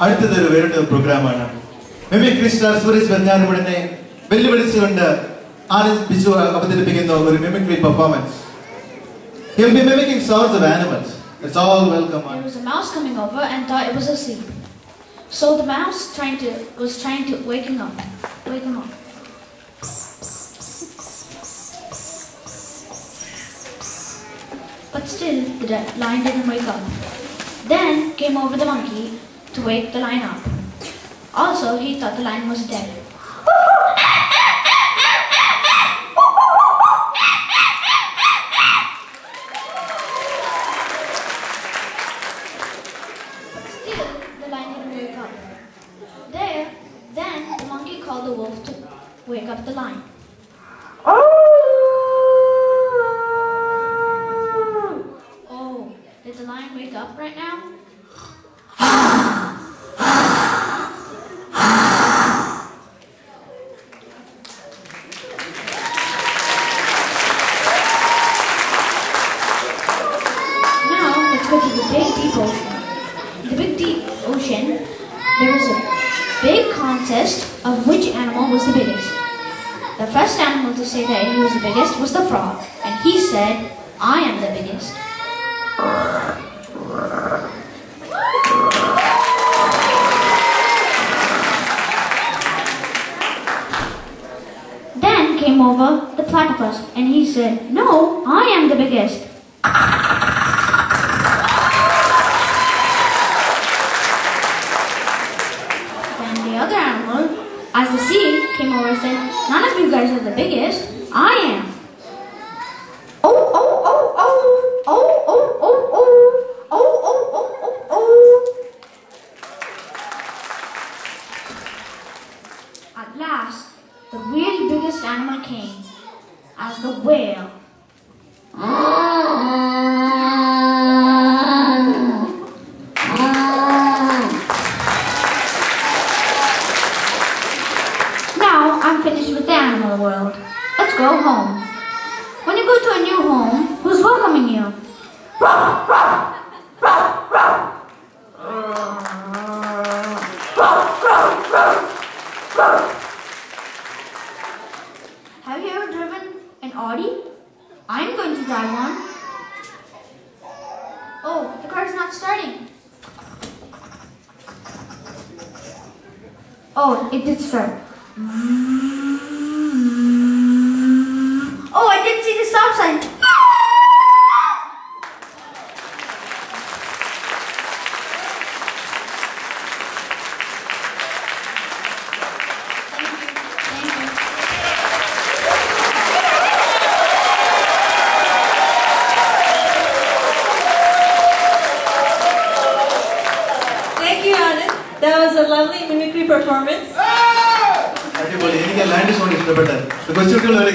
അടുത്തതൊരു വേറിട്ട പ്രോഗ്രാമാണ്. മിമിക്രി സ്റ്റാർ സുരേഷ് വെഞ്ഞാറുപടിനെ വെല്ലുവിളിച്ചുകൊണ്ട് ആനന്ദ് ബിജു അവതരിപ്പിക്കുന്ന ഒരു mimicry performance. He will be mimicking sounds of animals. It's all welcome. There was a mouse coming over and thought it was asleep. So the mouse was trying to wake him up. But still, the lion didn't wake up. Then came over the monkey to wake the lion up. Also, he thought the lion was dead. But still, the lion didn't wake up. Then the monkey called the wolf to wake up the lion. Did the lion wake up right now? Now, let's go to the big deep ocean. In the big deep ocean, there was a big contest of which animal was the biggest. The first animal to say that he was the biggest was the frog, and he said, "I am the biggest." Then came over the platypus and he said, "No, I am the biggest." Then the other animal, as the sea, came over and said, "None of you guys are the biggest, I am." At last, the really biggest animal came, as the whale. Now, I'm finished with the animal world. Let's go home. When you go to a new home, who's welcoming you? Have you ever driven an Audi? I'm going to drive one. Oh, the car is not starting. Oh, it did start. Oh, I didn't see the stop sign. Thank you, Anand. That was a lovely mimicry performance. അടിപൊളി. എനിക്ക് land zone ഇഷ്ടപ്പെട്ടത്. കൊച്ചുകുട്ടികൾ വരെ